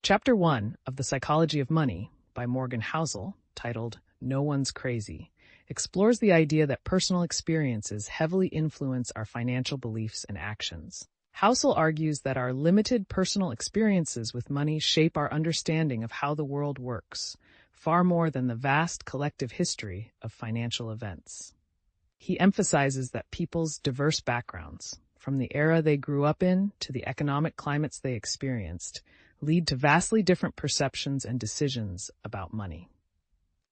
Chapter 1 of The Psychology of Money by Morgan Housel, titled No One's Crazy, explores the idea that personal experiences heavily influence our financial beliefs and actions. Housel argues that our limited personal experiences with money shape our understanding of how the world works, far more than the vast collective history of financial events. He emphasizes that people's diverse backgrounds, from the era they grew up in to the economic climates they experienced, lead to vastly different perceptions and decisions about money.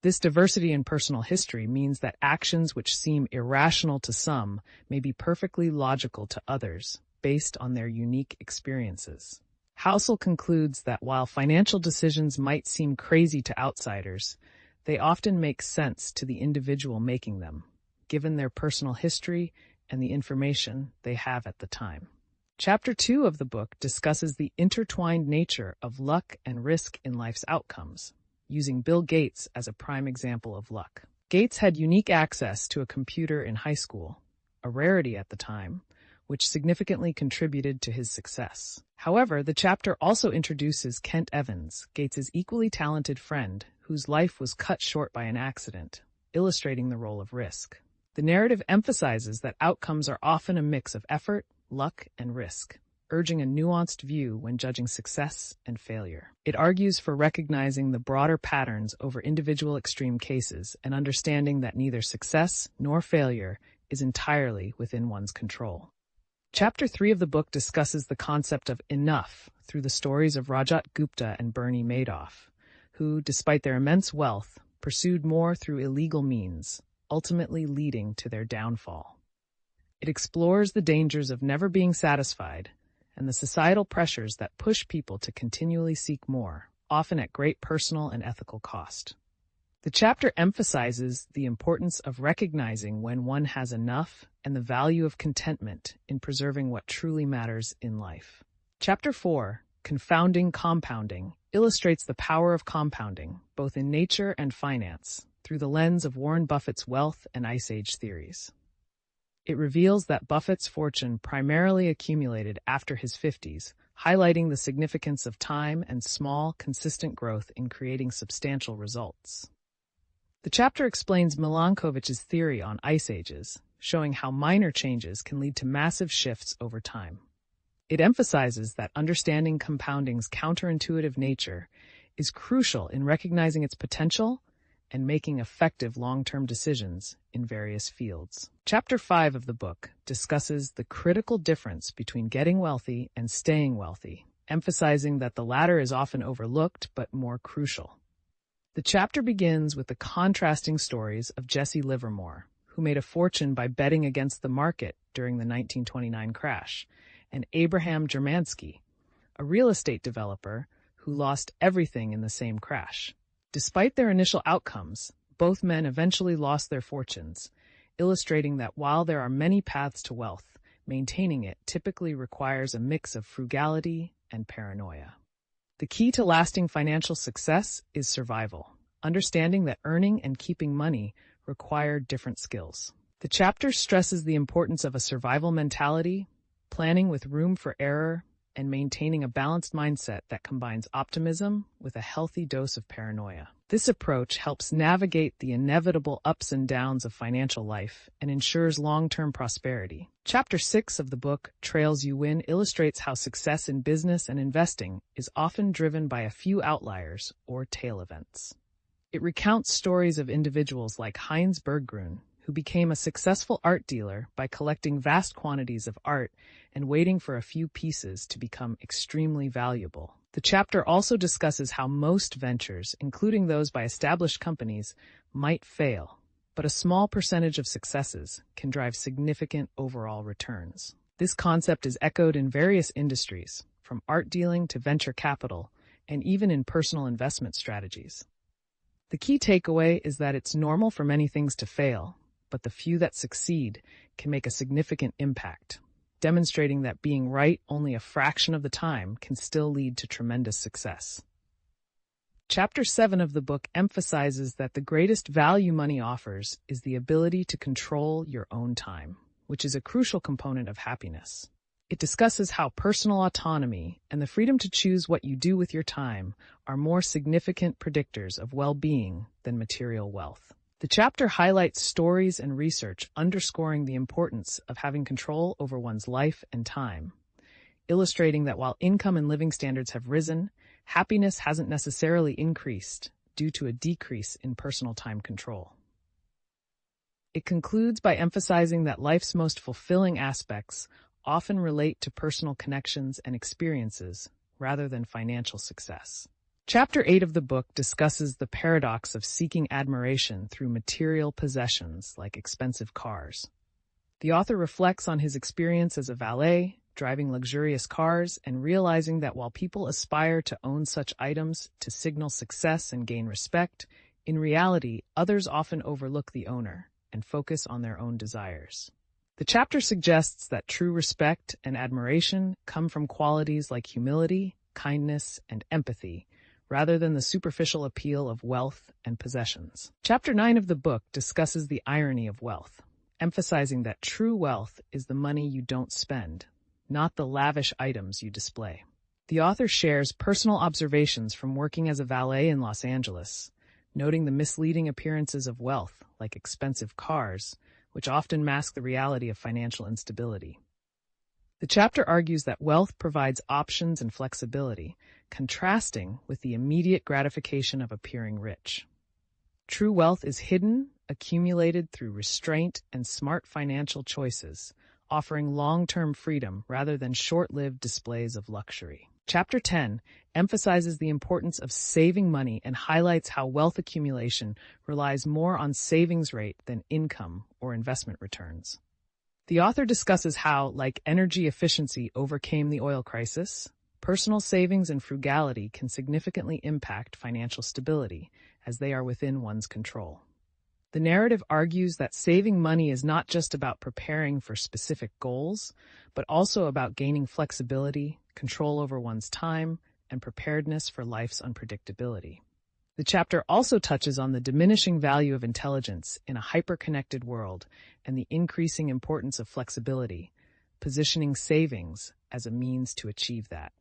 This diversity in personal history means that actions which seem irrational to some may be perfectly logical to others, based on their unique experiences. Housel concludes that while financial decisions might seem crazy to outsiders, they often make sense to the individual making them, given their personal history and the information they have at the time. Chapter 2 of the book discusses the intertwined nature of luck and risk in life's outcomes, using Bill Gates as a prime example of luck. Gates had unique access to a computer in high school, a rarity at the time, which significantly contributed to his success. However, the chapter also introduces Kent Evans, Gates's equally talented friend, whose life was cut short by an accident, illustrating the role of risk. The narrative emphasizes that outcomes are often a mix of effort, luck, and risk, urging a nuanced view when judging success and failure. It argues for recognizing the broader patterns over individual extreme cases and understanding that neither success nor failure is entirely within one's control. Chapter 3 of the book discusses the concept of enough through the stories of Rajat Gupta and Bernie Madoff, who, despite their immense wealth, pursued more through illegal means, ultimately leading to their downfall. It explores the dangers of never being satisfied and the societal pressures that push people to continually seek more, often at great personal and ethical cost. The chapter emphasizes the importance of recognizing when one has enough and the value of contentment in preserving what truly matters in life. Chapter 4, Confounding Compounding, illustrates the power of compounding, both in nature and finance, through the lens of Warren Buffett's wealth and Ice Age theories. It reveals that Buffett's fortune primarily accumulated after his 50s, highlighting the significance of time and small, consistent growth in creating substantial results. The chapter explains Milankovitch's theory on ice ages, showing how minor changes can lead to massive shifts over time. It emphasizes that understanding compounding's counterintuitive nature is crucial in recognizing its potential and making effective long-term decisions in various fields. Chapter 5 of the book discusses the critical difference between getting wealthy and staying wealthy, emphasizing that the latter is often overlooked but more crucial. The chapter begins with the contrasting stories of Jesse Livermore, who made a fortune by betting against the market during the 1929 crash, and Abraham Germansky, a real estate developer who lost everything in the same crash. Despite their initial outcomes, both men eventually lost their fortunes, illustrating that while there are many paths to wealth, maintaining it typically requires a mix of frugality and paranoia. The key to lasting financial success is survival, understanding that earning and keeping money require different skills. The chapter stresses the importance of a survival mentality, planning with room for error, and maintaining a balanced mindset that combines optimism with a healthy dose of paranoia. This approach helps navigate the inevitable ups and downs of financial life and ensures long-term prosperity. Chapter 6 of the book, Trails You Win, illustrates how success in business and investing is often driven by a few outliers or tail events. It recounts stories of individuals like Heinz Berggruen, who became a successful art dealer by collecting vast quantities of art and waiting for a few pieces to become extremely valuable. The chapter also discusses how most ventures, including those by established companies, might fail, but a small percentage of successes can drive significant overall returns. This concept is echoed in various industries, from art dealing to venture capital, and even in personal investment strategies. The key takeaway is that it's normal for many things to fail, but the few that succeed can make a significant impact, demonstrating that being right only a fraction of the time can still lead to tremendous success. Chapter 7 of the book emphasizes that the greatest value money offers is the ability to control your own time, which is a crucial component of happiness. It discusses how personal autonomy and the freedom to choose what you do with your time are more significant predictors of well-being than material wealth. The chapter highlights stories and research underscoring the importance of having control over one's life and time, illustrating that while income and living standards have risen, happiness hasn't necessarily increased due to a decrease in personal time control. It concludes by emphasizing that life's most fulfilling aspects often relate to personal connections and experiences rather than financial success. Chapter 8 of the book discusses the paradox of seeking admiration through material possessions like expensive cars. The author reflects on his experience as a valet, driving luxurious cars, and realizing that while people aspire to own such items to signal success and gain respect, in reality, others often overlook the owner and focus on their own desires. The chapter suggests that true respect and admiration come from qualities like humility, kindness, and empathy, rather than the superficial appeal of wealth and possessions. Chapter 9 of the book discusses the irony of wealth, emphasizing that true wealth is the money you don't spend, not the lavish items you display. The author shares personal observations from working as a valet in Los Angeles, noting the misleading appearances of wealth, like expensive cars, which often mask the reality of financial instability. The chapter argues that wealth provides options and flexibility, contrasting with the immediate gratification of appearing rich. True wealth is hidden, accumulated through restraint and smart financial choices, offering long-term freedom rather than short-lived displays of luxury. Chapter 10 emphasizes the importance of saving money and highlights how wealth accumulation relies more on savings rate than income or investment returns. The author discusses how, like energy efficiency overcame the oil crisis, personal savings and frugality can significantly impact financial stability, as they are within one's control. The narrative argues that saving money is not just about preparing for specific goals, but also about gaining flexibility, control over one's time, and preparedness for life's unpredictability. The chapter also touches on the diminishing value of intelligence in a hyper-connected world and the increasing importance of flexibility, positioning savings as a means to achieve that.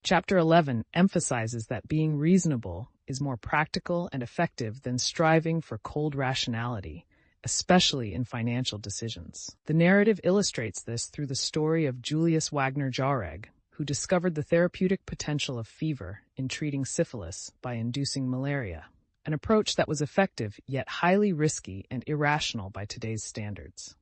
Chapter 11 emphasizes that being reasonable is more practical and effective than striving for cold rationality, especially in financial decisions. The narrative illustrates this through the story of Julius Wagner Jauregg, who discovered the therapeutic potential of fever in treating syphilis by inducing malaria, an approach that was effective yet highly risky and irrational by today's standards.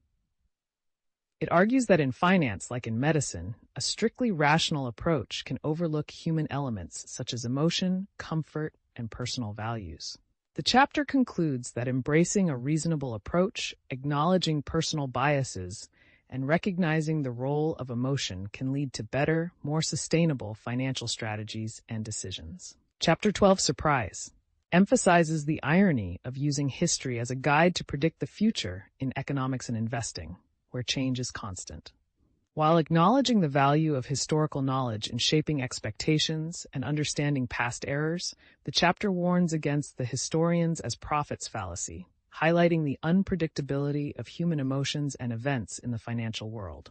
It argues that in finance, like in medicine, a strictly rational approach can overlook human elements such as emotion, comfort, and personal values. The chapter concludes that embracing a reasonable approach, acknowledging personal biases, and recognizing the role of emotion can lead to better, more sustainable financial strategies and decisions. Chapter 12, Surprise, emphasizes the irony of using history as a guide to predict the future in economics and investing, where change is constant. While acknowledging the value of historical knowledge in shaping expectations and understanding past errors, the chapter warns against the historians as prophets fallacy, highlighting the unpredictability of human emotions and events in the financial world.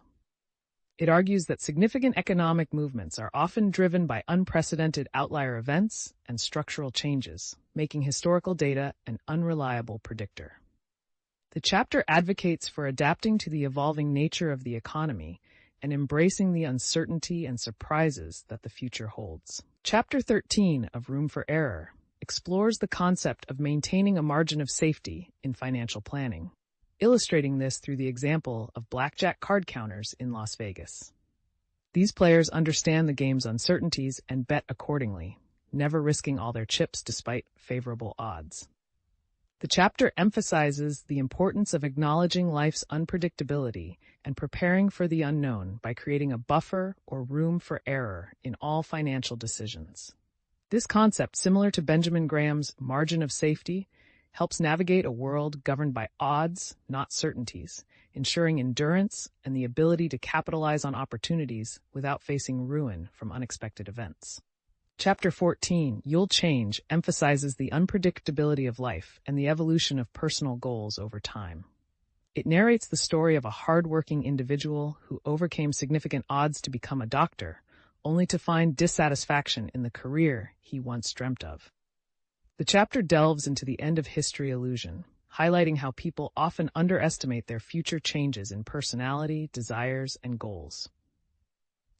It argues that significant economic movements are often driven by unprecedented outlier events and structural changes, making historical data an unreliable predictor. The chapter advocates for adapting to the evolving nature of the economy and embracing the uncertainty and surprises that the future holds. Chapter 13 of Room for Error explores the concept of maintaining a margin of safety in financial planning, illustrating this through the example of blackjack card counters in Las Vegas. These players understand the game's uncertainties and bet accordingly, never risking all their chips despite favorable odds. The chapter emphasizes the importance of acknowledging life's unpredictability and preparing for the unknown by creating a buffer or room for error in all financial decisions. This concept, similar to Benjamin Graham's margin of safety, helps navigate a world governed by odds, not certainties, ensuring endurance and the ability to capitalize on opportunities without facing ruin from unexpected events. Chapter 14, You'll Change, emphasizes the unpredictability of life and the evolution of personal goals over time. It narrates the story of a hard-working individual who overcame significant odds to become a doctor, only to find dissatisfaction in the career he once dreamt of. The chapter delves into the end-of-history illusion, highlighting how people often underestimate their future changes in personality, desires, and goals.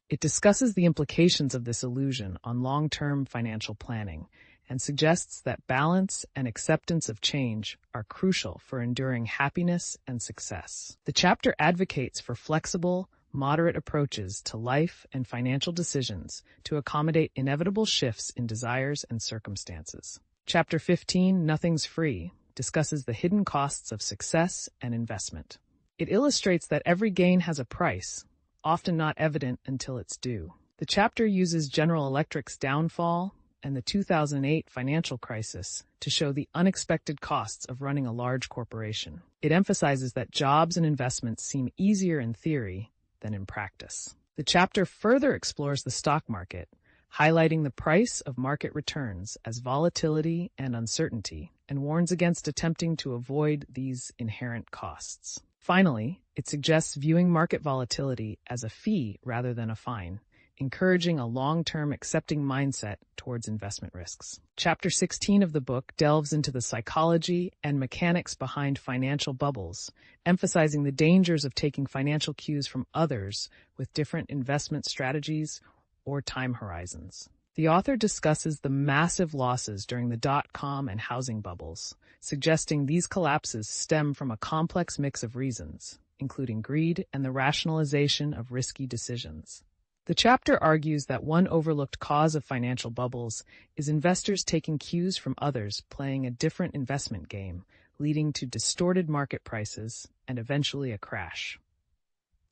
It discusses the implications of this illusion on long-term financial planning and suggests that balance and acceptance of change are crucial for enduring happiness and success. The chapter advocates for flexible, moderate approaches to life and financial decisions to accommodate inevitable shifts in desires and circumstances. Chapter 15, Nothing's Free, discusses the hidden costs of success and investment. It illustrates that every gain has a price, often not evident until it's due. The chapter uses General Electric's downfall and the 2008 financial crisis to show the unexpected costs of running a large corporation. It emphasizes that jobs and investments seem easier in theory than in practice. The chapter further explores the stock market, highlighting the price of market returns as volatility and uncertainty, and warns against attempting to avoid these inherent costs. Finally, it suggests viewing market volatility as a fee rather than a fine, encouraging a long-term accepting mindset towards investment risks. Chapter 16 of the book delves into the psychology and mechanics behind financial bubbles, emphasizing the dangers of taking financial cues from others with different investment strategies or time horizons. The author discusses the massive losses during the dot-com and housing bubbles, suggesting these collapses stem from a complex mix of reasons, including greed and the rationalization of risky decisions. The chapter argues that one overlooked cause of financial bubbles is investors taking cues from others playing a different investment game, leading to distorted market prices and eventually a crash.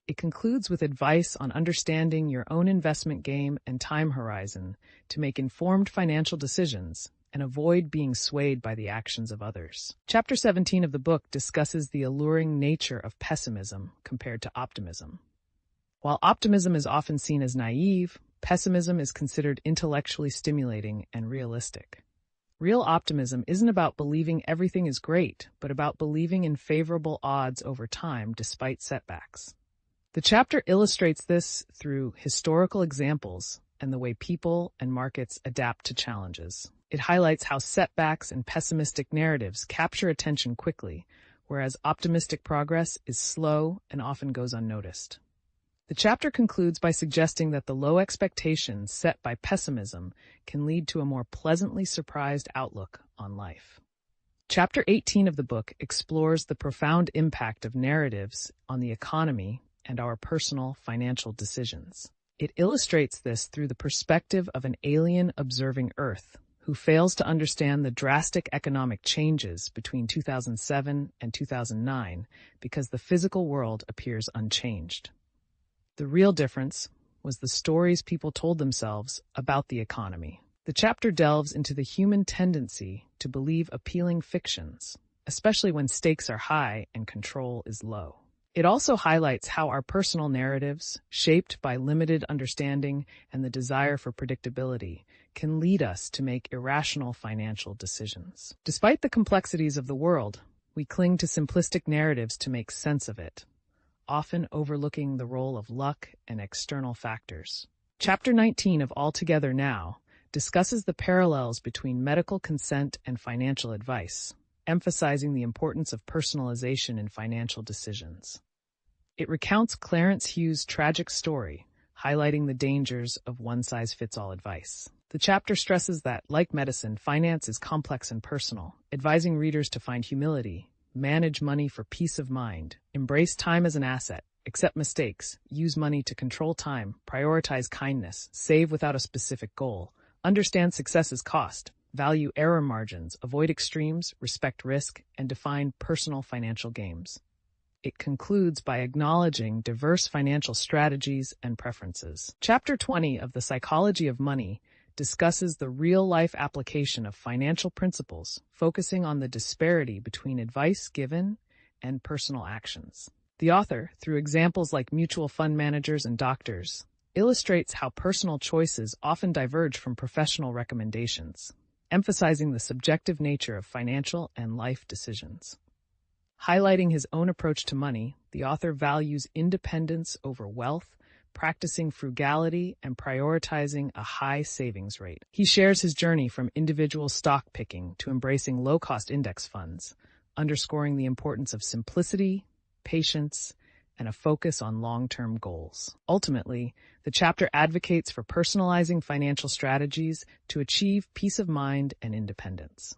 It concludes with advice on understanding your own investment game and time horizon to make informed financial decisions and avoid being swayed by the actions of others. Chapter 17 of the book discusses the alluring nature of pessimism compared to optimism. While optimism is often seen as naive, pessimism is considered intellectually stimulating and realistic. Real optimism isn't about believing everything is great, but about believing in favorable odds over time despite setbacks. The chapter illustrates this through historical examples and the way people and markets adapt to challenges. It highlights how setbacks and pessimistic narratives capture attention quickly, whereas optimistic progress is slow and often goes unnoticed. The chapter concludes by suggesting that the low expectations set by pessimism can lead to a more pleasantly surprised outlook on life. Chapter 18 of the book explores the profound impact of narratives on the economy and our personal financial decisions. It illustrates this through the perspective of an alien observing Earth, who fails to understand the drastic economic changes between 2007 and 2009 because the physical world appears unchanged. The real difference was the stories people told themselves about the economy. The chapter delves into the human tendency to believe appealing fictions, especially when stakes are high and control is low. It also highlights how our personal narratives, shaped by limited understanding and the desire for predictability, can lead us to make irrational financial decisions. Despite the complexities of the world, we cling to simplistic narratives to make sense of it, often overlooking the role of luck and external factors. Chapter 19 of All Together Now discusses the parallels between medical consent and financial advice, emphasizing the importance of personalization in financial decisions. It recounts Clarence Hughes' tragic story, highlighting the dangers of one-size-fits-all advice. The chapter stresses that, like medicine, finance is complex and personal, advising readers to find humility, manage money for peace of mind, embrace time as an asset, accept mistakes, use money to control time, prioritize kindness, save without a specific goal, understand success's cost, value error margins, avoid extremes, respect risk, and define personal financial games. It concludes by acknowledging diverse financial strategies and preferences. Chapter 20 of The Psychology of Money discusses the real-life application of financial principles, focusing on the disparity between advice given and personal actions. The author, through examples like mutual fund managers and doctors, illustrates how personal choices often diverge from professional recommendations, emphasizing the subjective nature of financial and life decisions. Highlighting his own approach to money, the author values independence over wealth, practicing frugality, and prioritizing a high savings rate. He shares his journey from individual stock picking to embracing low-cost index funds, underscoring the importance of simplicity, patience, and a focus on long-term goals. Ultimately, the chapter advocates for personalizing financial strategies to achieve peace of mind and independence.